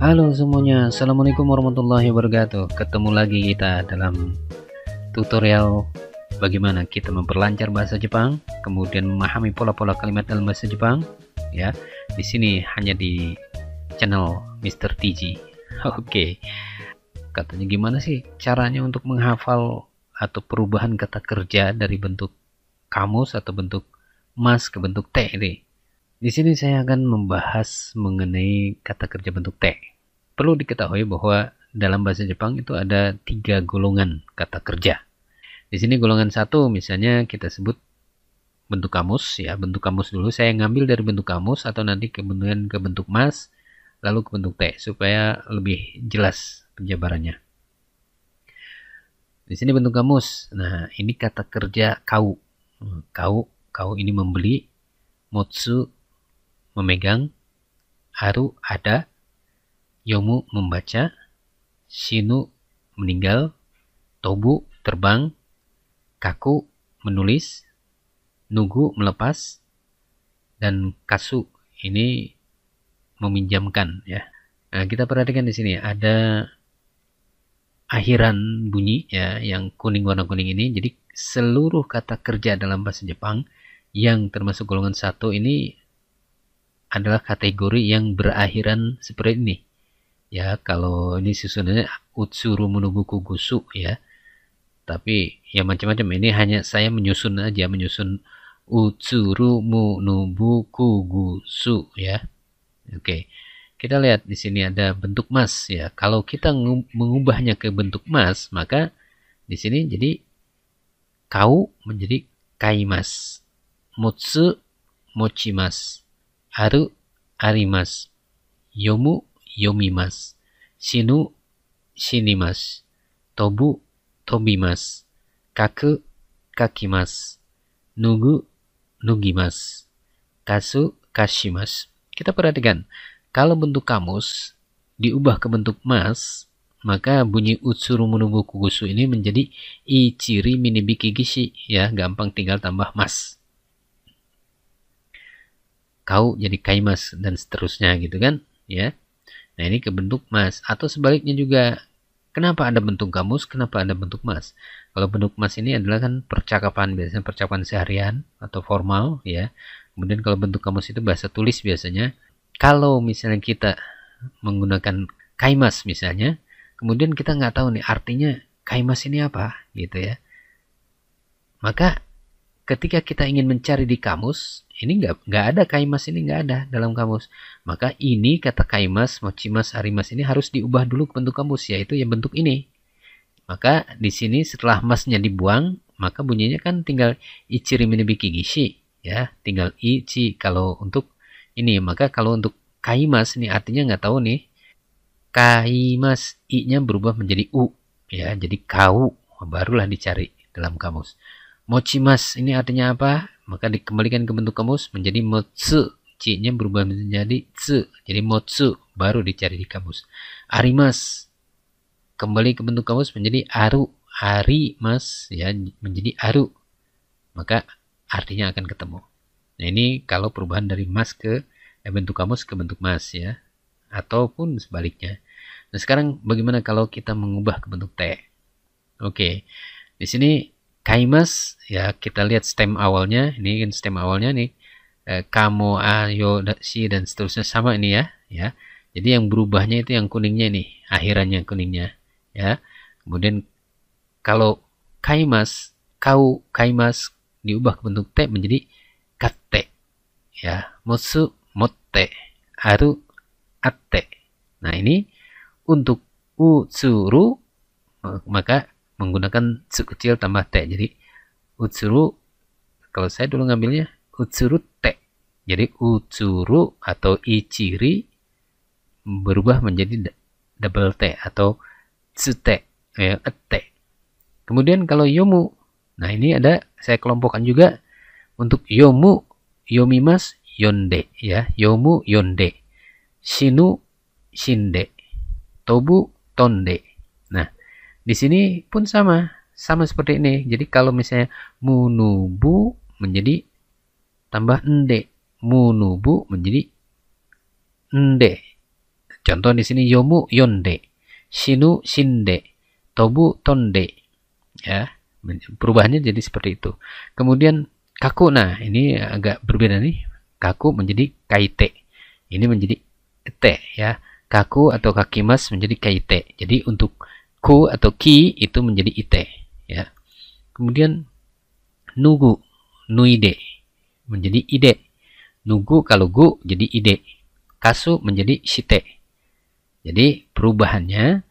Halo semuanya, Assalamualaikum warahmatullahi wabarakatuh. Ketemu lagi kita dalam tutorial bagaimana kita memperlancar bahasa Jepang, kemudian memahami pola-pola kalimat dalam bahasa Jepang. Ya, di sini hanya di channel Mr. TG. Oke, katanya gimana sih caranya untuk menghafal atau perubahan kata kerja dari bentuk kamus atau bentuk mas ke bentuk T ini? Di sini saya akan membahas mengenai kata kerja bentuk T. Perlu diketahui bahwa dalam bahasa Jepang itu ada 3 golongan kata kerja. Di sini golongan 1 misalnya kita sebut bentuk kamus ya, bentuk kamus dulu. Saya ngambil dari bentuk kamus atau nanti kemudian ke bentuk mas, lalu ke bentuk T supaya lebih jelas penjabarannya. Di sini bentuk kamus. Nah, ini kata kerja kau. Kau ini membeli, motsu memegang, haru ada, yomu membaca, shinu meninggal, tobu terbang, kaku menulis, nugu melepas, dan kasu ini meminjamkan ya. Nah, kita perhatikan di sini ada akhiran bunyi ya yang kuning, warna kuning ini. Jadi seluruh kata kerja dalam bahasa Jepang yang termasuk golongan 1 ini adalah kategori yang berakhiran seperti ini. Ya, kalau ini susunannya utsuru menubuku gusu ya. Tapi ya macam-macam, ini hanya saya menyusun aja, menyusun utsuru menubuku gusu ya. Oke. Kita lihat di sini ada bentuk mas ya. Kalau kita mengubahnya ke bentuk mas, maka di sini jadi kau menjadi kaimas. Motsu mochimas. Haru arimas, yomu yomimas, shinu shinimas, tobu tobimas, kaku kakimas, nugu nugimas, kasu kashimas. Kita perhatikan, kalau bentuk kamus diubah ke bentuk mas, maka bunyi utsuru menubu kugusu ini menjadi ichiri minibiki gishi ya, gampang tinggal tambah mas. Kau jadi kaimas dan seterusnya gitu kan ya. Nah, ini ke bentuk mas, atau sebaliknya juga. Kenapa ada bentuk kamus, kenapa ada bentuk mas? Kalau bentuk mas ini adalah kan percakapan, biasanya percakapan seharian atau formal ya. Kemudian kalau bentuk kamus itu bahasa tulis biasanya. Kalau misalnya kita menggunakan kaimas misalnya, kemudian kita nggak tahu nih artinya kaimas ini apa gitu ya, maka ketika kita ingin mencari di kamus, ini nggak ada kaimas, ini nggak ada dalam kamus. Maka ini kata kaimas, mochimas, harimas ini harus diubah dulu ke bentuk kamus, yaitu yang bentuk ini. Maka di sini setelah masnya dibuang, maka bunyinya kan tinggal ichiri minibiki gishi ya, tinggal ichi kalau untuk ini. Maka kalau untuk kaimas ini artinya nggak tahu nih. Kaimas i-nya berubah menjadi u ya, jadi kau, barulah dicari dalam kamus. Mochimas ini artinya apa? Maka dikembalikan ke bentuk kamus menjadi motsu. C-nya berubah menjadi tsu. Jadi motsu. Baru dicari di kamus. Arimas. Kembali ke bentuk kamus menjadi aru. Arimas. Ya, menjadi aru. Maka artinya akan ketemu. Nah, ini kalau perubahan dari mas ke bentuk kamus ke bentuk mas ya. Ataupun sebaliknya. Nah, sekarang bagaimana kalau kita mengubah ke bentuk T? Oke. Di sini kaimas ya, kita lihat stem awalnya, ini kan stem awalnya nih, kamo, ayo, si dan seterusnya sama ini ya. Jadi yang berubahnya itu yang kuningnya nih, akhirannya kuningnya ya. Kemudian kalau kaimas, kau kaimas diubah ke bentuk T menjadi katte ya, motsu motte, haru atte. Nah, ini untuk utsuru maka menggunakan tsu kecil tambah T. Jadi utsuru, kalau saya dulu ngambilnya utsuru T. Jadi utsuru atau ichiri berubah menjadi double T atau tsute, T. Kemudian kalau yomu, nah ini ada saya kelompokkan juga untuk yomu, yomimas, yonde ya, yomu yonde, shinu shinde, tobu tonde. Nah, di sini pun sama seperti ini. Jadi kalau misalnya munubu menjadi tambah ende, munubu menjadi ende. Contoh di sini yomu yonde, shinu shinde, tobu tonde. Ya, perubahannya jadi seperti itu. Kemudian kaku, nah ini agak berbeda nih. Kaku menjadi kaite. Ini menjadi te ya. Kaku atau kakimas menjadi kaite. Jadi untuk ku atau ki itu menjadi ite ya. Kemudian nugu, nuide menjadi ide. Nugu kalau gu jadi ide. Kasu menjadi shite. Jadi perubahannya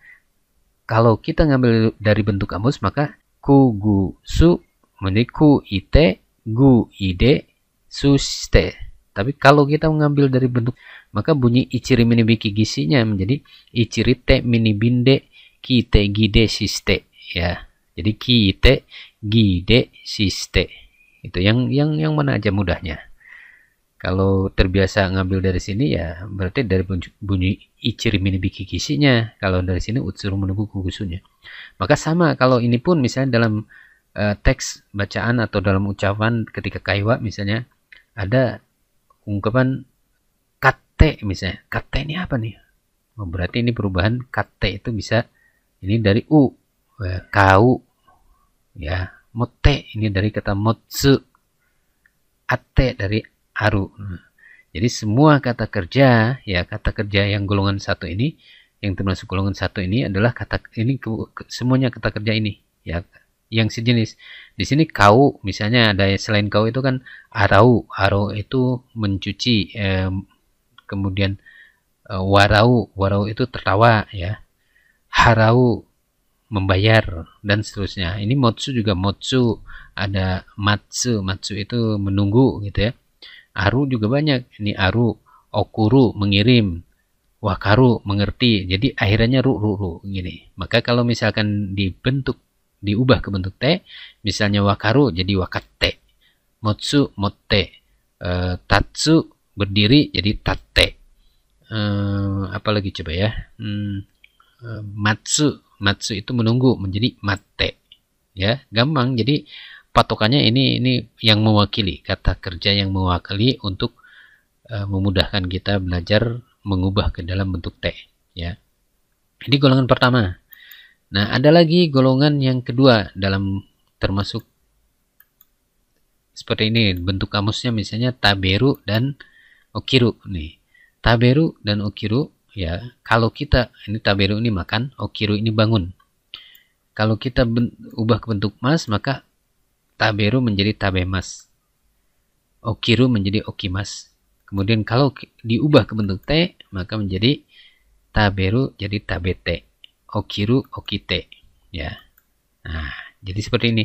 kalau kita ngambil dari bentuk kamus maka ku gu su menjadi ku ite, gu ide, su shite. Tapi kalau kita mengambil dari bentuk maka bunyi ichiri mini biki gisinya menjadi ichiri te mini binde kite gide shiste ya. Jadi kite gide shiste. Itu yang mana aja mudahnya. Kalau terbiasa ngambil dari sini ya berarti dari bunyi ichiri mini biki gisinya. Kalau dari sini utsuru menunggu kugusunya. Maka sama kalau ini pun misalnya dalam teks bacaan atau dalam ucapan ketika kaiwa misalnya ada ungkapan kate misalnya. Kate ini apa nih? Oh, berarti ini perubahan kate itu bisa ini dari u, kau ya, mote ini dari kata motsu, ate dari aru. Jadi semua kata kerja ya, kata kerja yang golongan satu ini, yang termasuk golongan satu ini adalah kata ini semuanya kata kerja ini ya, yang sejenis. Di sini kau misalnya ada selain kau itu kan arau, arau itu mencuci, kemudian warau, warau itu tertawa ya, harau membayar dan seterusnya. Ini motsu juga motsu, ada matsu, matsu itu menunggu gitu ya. Aru juga banyak. Ini aru, okuru mengirim, wakaru mengerti. Jadi akhirannya ru gini. Maka kalau misalkan diubah ke bentuk te, misalnya wakaru jadi wakate, motsu motte, tatsu berdiri jadi tate. Apalagi coba ya. Matsu itu menunggu menjadi mate. Ya, gampang. Jadi patokannya ini yang mewakili, kata kerja yang mewakili untuk memudahkan kita belajar mengubah ke dalam bentuk te ya. Ini golongan pertama. Nah, ada lagi golongan yang kedua dalam termasuk seperti ini bentuk kamusnya, misalnya taberu dan okiru nih. Taberu dan okiru ya, kalau kita ini taberu ini makan, okiru ini bangun. Kalau kita ubah ke bentuk mas maka taberu menjadi tabemas, okiru menjadi okimas. Kemudian kalau diubah ke bentuk te maka menjadi taberu jadi tabete, okiru okite ya. Nah, jadi seperti ini.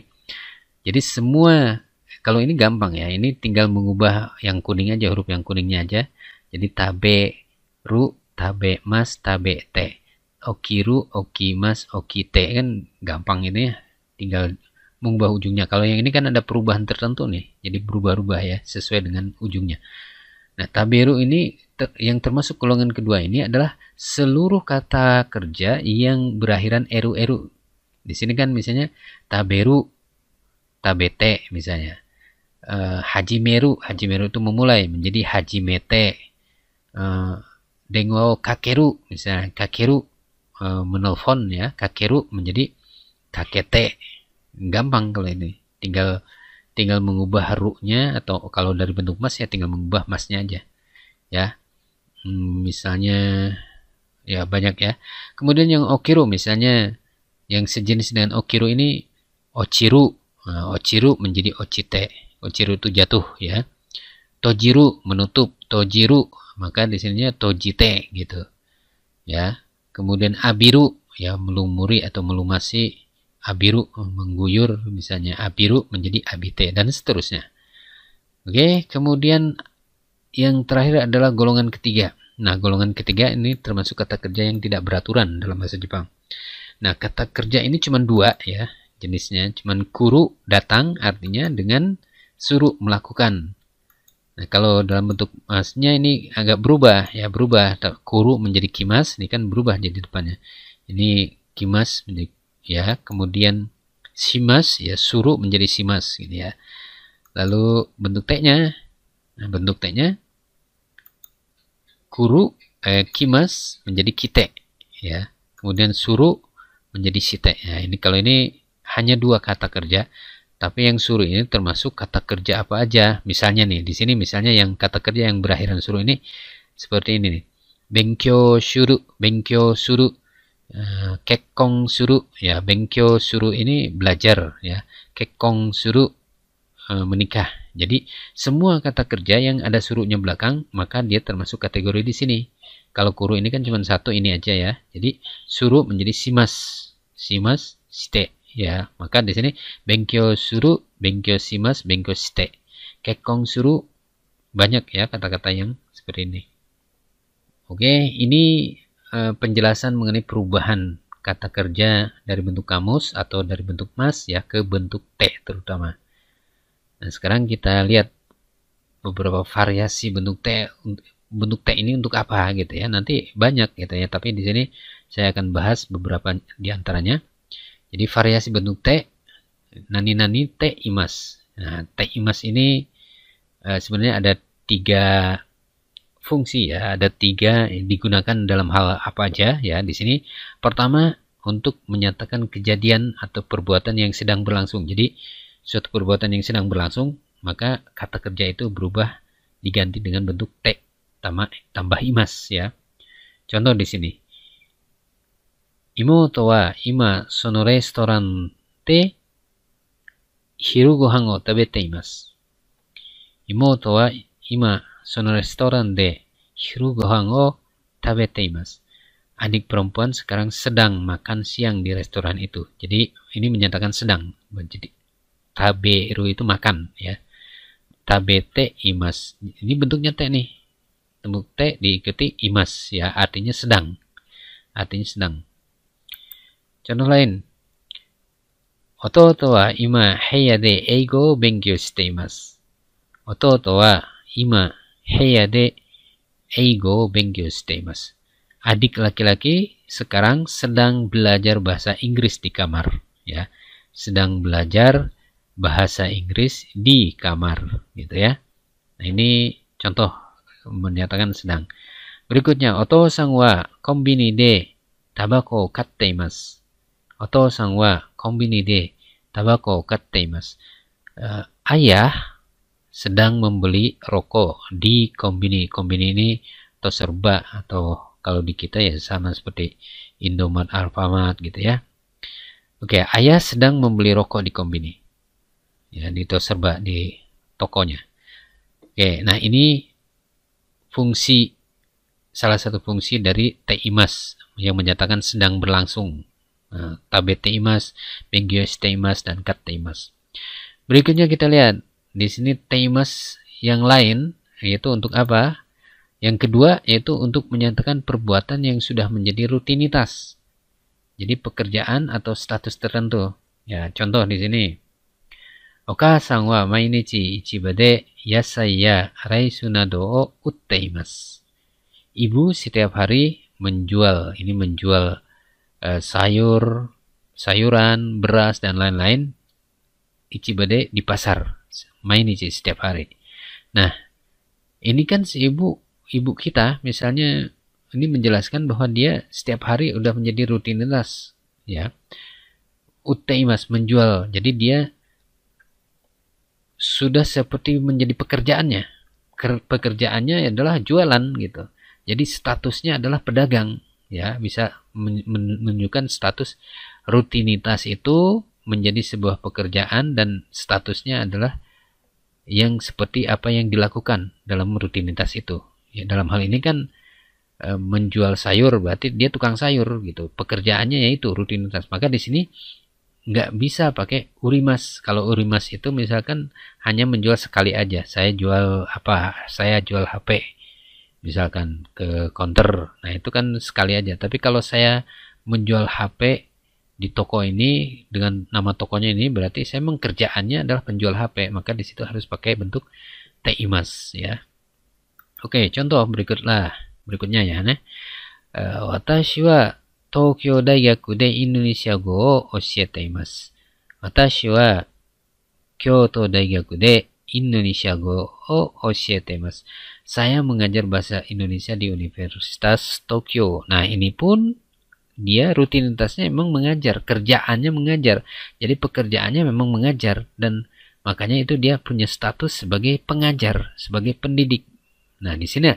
Jadi semua kalau ini gampang ya, ini tinggal mengubah yang kuning aja, huruf yang kuningnya aja. Jadi taberu, tabemas, tabete, okiru, okimas, okite, kan gampang ini ya. Tinggal mengubah ujungnya. Kalau yang ini kan ada perubahan tertentu nih, jadi berubah-ubah ya sesuai dengan ujungnya. Nah, taberu ini yang termasuk golongan kedua ini adalah seluruh kata kerja yang berakhiran eru-eru. Di sini kan misalnya taberu, tabete misalnya. Hajimeru, hajimeru itu memulai menjadi hajimete. Dengo kakeru misalnya, kakeru menelpon ya, kakeru menjadi kakete. Gampang kalau ini, tinggal mengubah harunya, atau kalau dari bentuk mas ya tinggal mengubah masnya aja ya. Misalnya ya banyak ya. Kemudian yang okiru misalnya, yang sejenis dengan okiru ini ochiru. Nah, ochiru menjadi ochite, ochiru itu jatuh ya. Tojiru menutup, tojiru maka di sininya tojite gitu ya. Kemudian abiru ya melumuri atau melumasi, abiru mengguyur misalnya, abiru menjadi abite dan seterusnya. Oke, kemudian yang terakhir adalah golongan ketiga. Nah, golongan ketiga ini termasuk kata kerja yang tidak beraturan dalam bahasa Jepang. Nah, kata kerja ini cuma dua ya jenisnya, cuma kuru datang artinya dengan suruh melakukan. Nah, kalau dalam bentuk masnya ini agak berubah ya, berubah. Kuru menjadi kimas, ini kan berubah jadi depannya. Ini kimas menjadi ya, kemudian shimas ya, suruh menjadi shimas gitu ya. Lalu bentuk T-nya, nah bentuk T-nya kuru kimas menjadi kite, ya. Kemudian suru menjadi shite. Ya, ini kalau ini hanya dua kata kerja, tapi yang suru ini termasuk kata kerja apa aja. Misalnya nih, di sini misalnya yang kata kerja yang berakhiran suru ini seperti ini nih. Benkyou suru, kekkong suru, ya. Benkyou suru ini belajar, ya. Kekkong suru menikah. Jadi semua kata kerja yang ada suruhnya belakang, maka dia termasuk kategori di sini. Kalau kuru ini kan cuma satu ini aja ya. Jadi suruh menjadi simas shite, ya. Maka di sini benkyou suru, benkyou shimasu, benkyou shite. Kekkong suru, banyak ya kata-kata yang seperti ini. Oke, ini penjelasan mengenai perubahan kata kerja dari bentuk kamus atau dari bentuk mas ya ke bentuk te terutama. Nah, sekarang kita lihat beberapa variasi bentuk T. Bentuk T ini untuk apa gitu ya. Nanti banyak gitu ya, tapi di sini saya akan bahas beberapa di antaranya. Jadi variasi bentuk T, nani T imas. Nah, T imas ini sebenarnya ada 3 fungsi ya, ada 3 yang digunakan dalam hal apa aja ya di sini. Pertama, untuk menyatakan kejadian atau perbuatan yang sedang berlangsung. Jadi suatu perbuatan yang sedang berlangsung, maka kata kerja itu berubah diganti dengan bentuk te tambah imas ya. Contoh di sini. Imoto wa ima sono restoran de hiru gohan o tabete imasu. Imoto wa ima sono restoran de hiru gohan o tabete imasu. Adik perempuan sekarang sedang makan siang di restoran itu. Jadi ini menyatakan sedang. Jadi taberu itu makan ya. Tabete imas. Ini bentuknya te nih. Bentuk te diikuti imas ya, artinya sedang. Artinya sedang. Contoh lain. Ototo wa ima heya de eigo o benkyou shite imasu. Ototo wa ima heya de eigo o benkyou shite imasu. Adik laki-laki sekarang sedang belajar bahasa Inggris di kamar ya. Sedang belajar bahasa Inggris di kamar gitu ya. Nah, ini contoh menyatakan sedang. Berikutnya, otou-san wa konbini de tabako o katte imasu. Otou-san wa konbini de tabako o katte imasu. Ayah sedang membeli rokok di konbini. Konbini ini atau serba, atau kalau di kita ya sama seperti Indomaret, Alfamart gitu ya. Oke, ayah sedang membeli rokok di konbini. Ya, di serba di tokonya. Oke, nah ini fungsi, salah satu fungsi dari te imas yang menyatakan sedang berlangsung. Nah, tabete imas, benkyou shite imasu, dan katte imasu. Berikutnya kita lihat di sini te imas yang lain, yaitu untuk apa? Yang kedua yaitu untuk menyatakan perbuatan yang sudah menjadi rutinitas. Jadi pekerjaan atau status tertentu. Ya, contoh di sini. Okasan wa mainichi ichiba de yasai ya raisu nado o utte imasu. Ibu setiap hari menjual sayur, sayuran, beras dan lain-lain. Ichiba de di pasar. Mainichi setiap hari. Nah, ini kan si ibu kita misalnya ini menjelaskan bahwa dia setiap hari udah menjadi rutinitas ya. Utte imasu menjual. Jadi dia sudah seperti menjadi pekerjaannya. Pekerjaannya adalah jualan gitu. Jadi statusnya adalah pedagang ya, bisa menunjukkan status rutinitas itu menjadi sebuah pekerjaan dan statusnya adalah yang seperti apa yang dilakukan dalam rutinitas itu. Ya, dalam hal ini kan menjual sayur berarti dia tukang sayur gitu. Pekerjaannya yaitu rutinitas. Maka di sini nggak bisa pakai urimas. Kalau urimas itu misalkan hanya menjual sekali aja. Saya jual apa? Saya jual HP. Misalkan ke counter. Nah, itu kan sekali aja. Tapi kalau saya menjual HP di toko ini dengan nama tokonya ini, berarti saya memang kerjaannya adalah penjual HP. Maka di situ harus pakai bentuk te imas ya. Oke, contoh berikutnya ya, ne. Watashi wa Tokyo Daigaku de Indonesia go o oshiete imasu. Watashi wa Kyoto Daigaku de Indonesia go o oshiete imasu. Saya mengajar bahasa Indonesia di Universitas Tokyo. Nah, ini pun dia rutinitasnya memang mengajar, kerjaannya mengajar. Jadi pekerjaannya memang mengajar dan makanya itu dia punya status sebagai pengajar, sebagai pendidik. Nah, di sini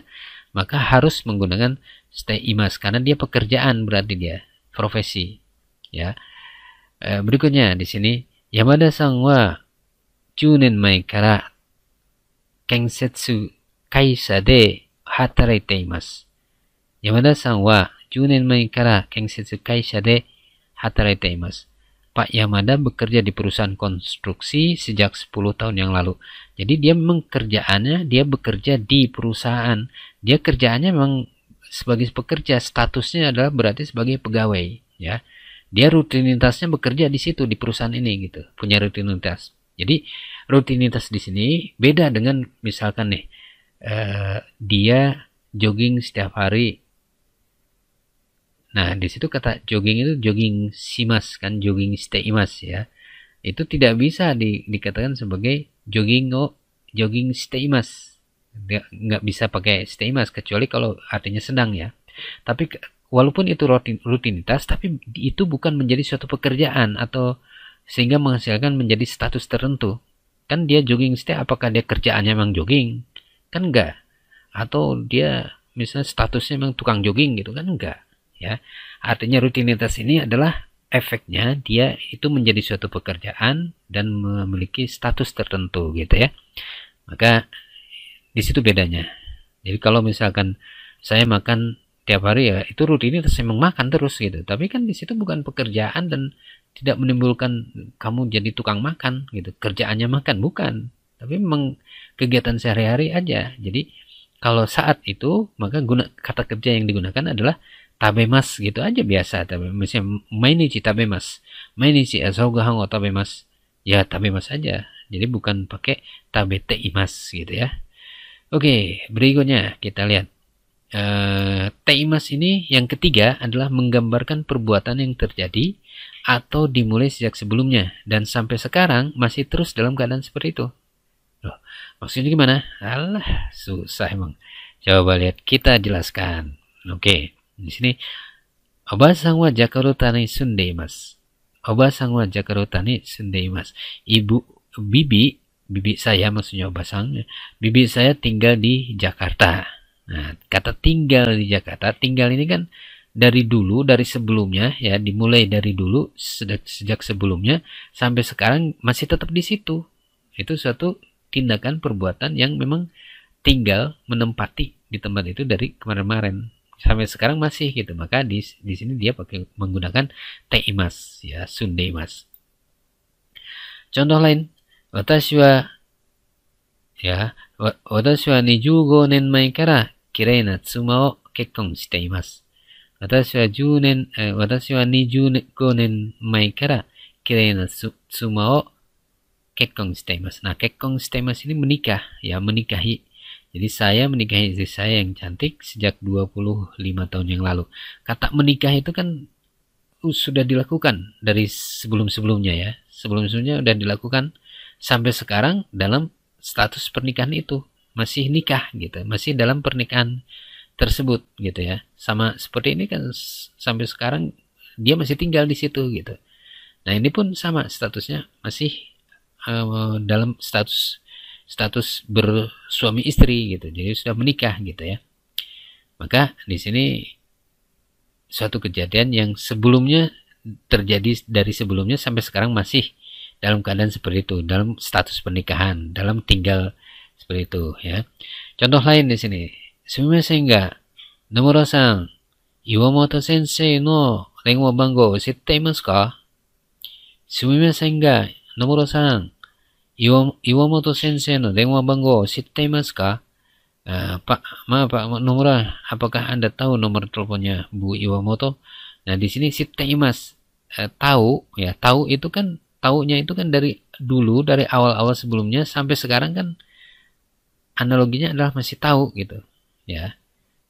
maka harus menggunakan steimas karena dia pekerjaan, berarti dia profesi. Ya. Berikutnya di sini Yamada-san wa 10年前から建設会社で働いています。山田さんは10年前から建設会社で働いています。Pak Yamada bekerja di perusahaan konstruksi sejak 10 tahun yang lalu. Jadi dia memang kerjaannya, dia bekerja di perusahaan. Dia kerjaannya memang sebagai pekerja, statusnya adalah berarti sebagai pegawai. Ya, dia rutinitasnya bekerja di situ, di perusahaan ini gitu, punya rutinitas. Jadi rutinitas di sini beda dengan misalkan nih, dia jogging setiap hari. Nah, di situ kata jogging itu jogging simas kan, jogging steimas ya. Itu tidak bisa dikatakan sebagai jogging steimas. Nggak bisa pakai steimas kecuali kalau artinya sedang ya. Tapi walaupun itu rutinitas, tapi itu bukan menjadi suatu pekerjaan atau sehingga menghasilkan menjadi status tertentu. Kan dia jogging stay, apakah dia kerjaannya memang jogging? Kan enggak. Atau dia misalnya statusnya memang tukang jogging gitu kan, enggak. Ya, artinya rutinitas ini adalah efeknya dia itu menjadi suatu pekerjaan dan memiliki status tertentu gitu ya. Maka di situ bedanya. Jadi kalau misalkan saya makan tiap hari ya itu rutinitas, memang makan terus gitu. Tapi kan di situ bukan pekerjaan dan tidak menimbulkan kamu jadi tukang makan gitu. Kerjaannya makan bukan, tapi memang kegiatan sehari-hari aja. Jadi kalau saat itu maka kata kerja yang digunakan adalah tabemas gitu aja biasa. Misalnya mainichi tabemas, mainichi asaugohan wo tabemas, ya tabemas aja. Jadi bukan pakai tabeteimas gitu ya. Oke, berikutnya kita lihat. Teimas ini yang ketiga adalah menggambarkan perbuatan yang terjadi atau dimulai sejak sebelumnya dan sampai sekarang masih terus dalam keadaan seperti itu. Loh, maksudnya gimana? Alah, susah emang. Coba lihat, kita jelaskan. Oke. Di sini, Oba-san wa Jakarta ni sunde imasu. Oba-san wa Jakarta ni sunde imasu. Bibi saya, maksudnya Oba-san, bibi saya tinggal di Jakarta. Nah, kata tinggal di Jakarta, tinggal ini kan dari dulu, dari sebelumnya ya, dimulai dari dulu, sejak sebelumnya sampai sekarang masih tetap di situ. Itu suatu tindakan perbuatan yang memang tinggal menempati di tempat itu dari kemarin-kemarin sampai sekarang masih gitu. Maka di sini dia pakai menggunakan teimas ya, sundeimas. Contoh lain, watashi wa 25年前から綺麗な妻を結婚しています。私は25年前から綺麗な妻を結婚しています。Nah, 結婚していますini menikah, ya menikahi. Jadi saya menikahi istri saya yang cantik sejak 25 tahun yang lalu. Kata menikah itu kan sudah dilakukan dari sebelum-sebelumnya ya. Sebelum-sebelumnya sudah dilakukan sampai sekarang dalam status pernikahan itu. Masih nikah gitu. Masih dalam pernikahan tersebut gitu ya. Sama seperti ini kan sampai sekarang dia masih tinggal di situ gitu. Nah, ini pun sama statusnya masih dalam status bersuami istri gitu. Jadi sudah menikah gitu ya. Maka di sini suatu kejadian yang sebelumnya terjadi dari sebelumnya sampai sekarang masih dalam keadaan seperti itu, dalam status pernikahan, dalam tinggal seperti itu ya. Contoh lain di sini. Sumimasen ga Nomura-san, Iwamoto sensei no renwa bango shitte imasu ka? Sumimasen ga Nomura-san, Iwamoto sensei no renwa bango shitte imasu ka? Pak Nomura, apakah Anda tahu nomor teleponnya Bu Iwamoto? Nah, di sini shitte imasu, tahu ya, tahu itu kan taunya itu kan dari dulu, dari awal-awal sebelumnya sampai sekarang kan analoginya adalah masih tahu gitu ya.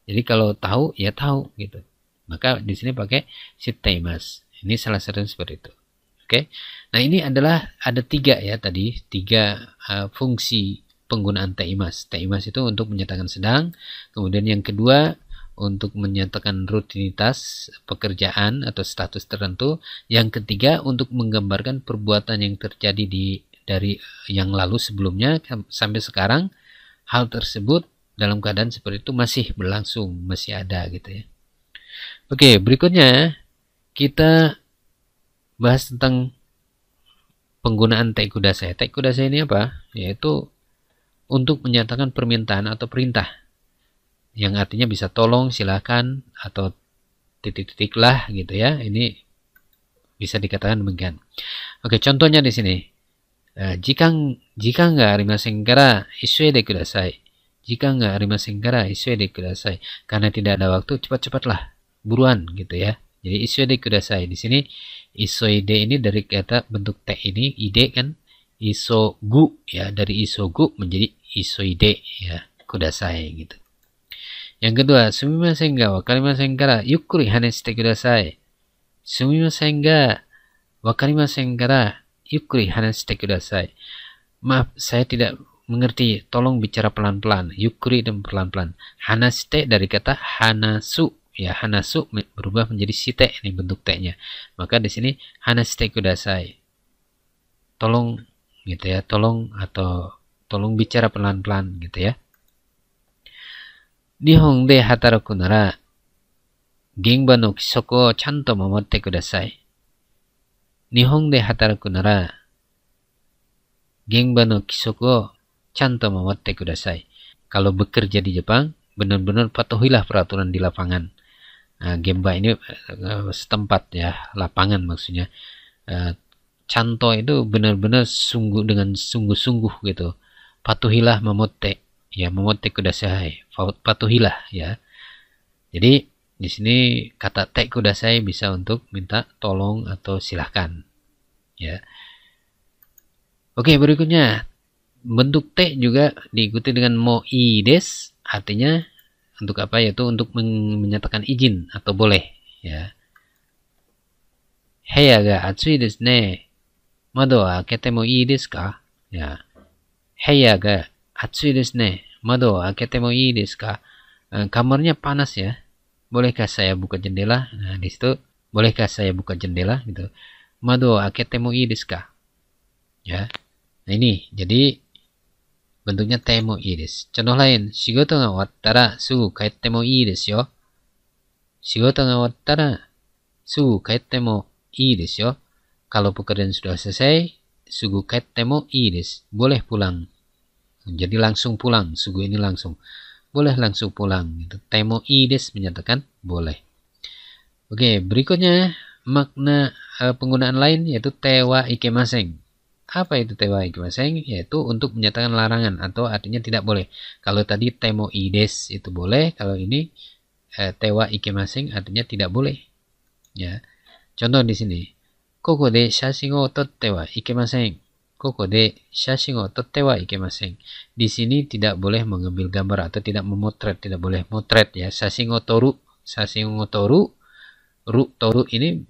Jadi kalau tahu ya tahu gitu. Maka di sini pakai shitteimasu. Ini salah satu seperti itu. Oke. Nah, ini adalah ada tiga ya tadi, tiga fungsi penggunaan teimas. Teimas itu untuk menyatakan sedang. Kemudian yang kedua untuk menyatakan rutinitas pekerjaan atau status tertentu. Yang ketiga untuk menggambarkan perbuatan yang terjadi dari yang lalu sebelumnya sampai sekarang. Hal tersebut dalam keadaan seperti itu masih berlangsung, masih ada gitu ya. Oke, berikutnya kita bahas tentang penggunaan te kudasai. Te kudasai ini apa? Yaitu untuk menyatakan permintaan atau perintah. Yang artinya bisa tolong, silakan, atau titik-titik lah gitu ya. Ini bisa dikatakan demikian. Oke, contohnya di sini. Jika nggak arimasen kara isue de kudasai. Jika nggak arimasen kara isue de kudasai. Karena tidak ada waktu, cepat-cepatlah. Buruan gitu ya. Jadi isue de kudasai. Di sini isoide ini dari kata bentuk te ini, ide kan. Isogu ya. Dari isogu menjadi isoide ya. Kudasai gitu. Yang kedua, sumimasen ga wakarimasen kara yukkuri haneshite kudasai. Sumimasen ga wakarimasen kara yukkuri haneshite kudasai. Maaf, saya tidak mengerti. Tolong bicara pelan-pelan. Yukkuri dan pelan-pelan. Haneshite dari kata hanasu. Ya, hanasu berubah menjadi shite. Ini bentuk te-nya. Maka di sini haneshite kudasai. Tolong gitu ya. Tolong atau tolong bicara pelan-pelan gitu ya. Nihon de hataraku nara genba no kisoku o chanto momotte kudasai. Nihon de hataraku nara genba no kisoku o chanto momotte kudasai. Kalau bekerja di Jepang, benar-benar patuhilah peraturan di lapangan. Nah, genba ini setempat ya, lapangan maksudnya. Chanto itu benar-benar sungguh dengan sungguh-sungguh gitu. Patuhilah momotte. Ya, momotte kudasai. Patuhilah ya. Jadi di sini kata te kudasai bisa untuk minta tolong atau silahkan. Ya. Oke, berikutnya bentuk te juga diikuti dengan moi des, artinya untuk apa? Yaitu untuk menyatakan izin atau boleh. Ya. Heya ga atsui desu ne. Mado wa akete mo ii desu ka? Ya. Heya ga atsui desu ne. Mado wa akete mo ii desu ka? Kamarnya panas ya. Bolehkah saya buka jendela? Nah, di situ bolehkah saya buka jendela gitu. Mado akete mo ii desu ka? Ya. Nah, ini jadi bentuknya te mo ii desu. Contoh lain, shigoto ga owattara sugu kaette mo ii desu yo. Shigoto ga owattara sugu kaette mo ii desu yo. Kalau pekerjaan sudah selesai, sugu kaette mo ii desu. Boleh pulang. Jadi langsung pulang. Sugu ini langsung. Boleh langsung pulang gitu. Temo ides menyatakan boleh. Oke, berikutnya makna penggunaan lain yaitu tewa ikemasen. Apa itu tewa ikemasen? Yaitu untuk menyatakan larangan atau artinya tidak boleh. Kalau tadi temo ides itu boleh, kalau ini tewa ikemasen artinya tidak boleh. Ya. Contoh di sini. Koko de shashin o totte wa ikemasen. Koko de shashin o totte wa ikemasen. Di sini tidak boleh mengambil gambar atau tidak memotret, tidak boleh motret ya. Shashin o toru, toru ini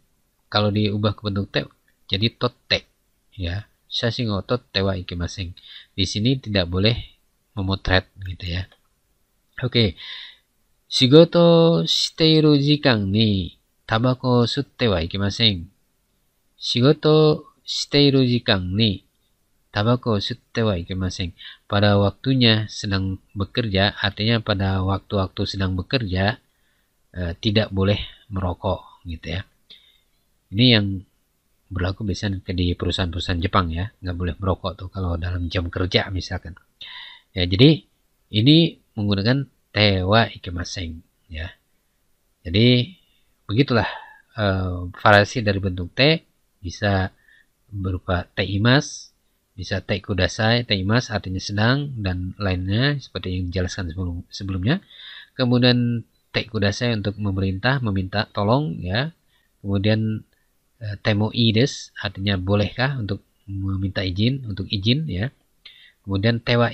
kalau diubah ke bentuk te jadi totte ya. Shashin o totte wa ikemasen. Di sini tidak boleh memotret gitu ya. Oke. Shigoto shiteiru jikan ni tabako sutte wa ikemasen. Shigoto shiteiru jikan ni tabako sutte wa ikemasen. Pada waktunya sedang bekerja, artinya pada waktu-waktu sedang bekerja tidak boleh merokok gitu ya. Ini yang berlaku biasanya di perusahaan-perusahaan Jepang ya, nggak boleh merokok tuh kalau dalam jam kerja misalkan. Ya, jadi ini menggunakan tewa ikemasen ya. Jadi begitulah variasi dari bentuk te, bisa berupa teimas, bisa te kudasai, teimas artinya sedang dan lainnya seperti yang dijelaskan sebelumnya. Kemudian te kudasai untuk memerintah, meminta tolong ya. Kemudian temo ides artinya bolehkah untuk meminta izin, untuk izin ya. Kemudian tewa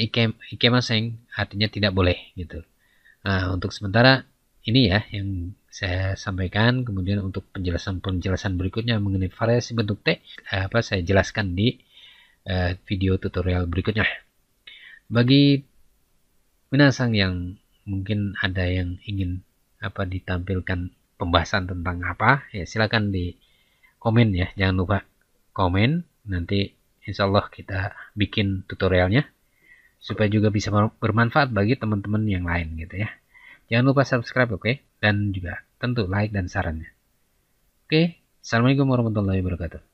ikemasen artinya tidak boleh gitu. Nah, untuk sementara ini ya yang saya sampaikan. Kemudian untuk penjelasan berikutnya mengenai variasi bentuk te saya jelaskan di video tutorial berikutnya. Bagi minasang yang mungkin ada yang ingin ditampilkan pembahasan tentang apa, ya silakan di komen ya. Jangan lupa komen, nanti insya Allah kita bikin tutorialnya supaya juga bisa bermanfaat bagi teman-teman yang lain gitu ya. Jangan lupa subscribe, oke? Dan juga tentu like dan sarannya. Oke, assalamualaikum warahmatullahi wabarakatuh.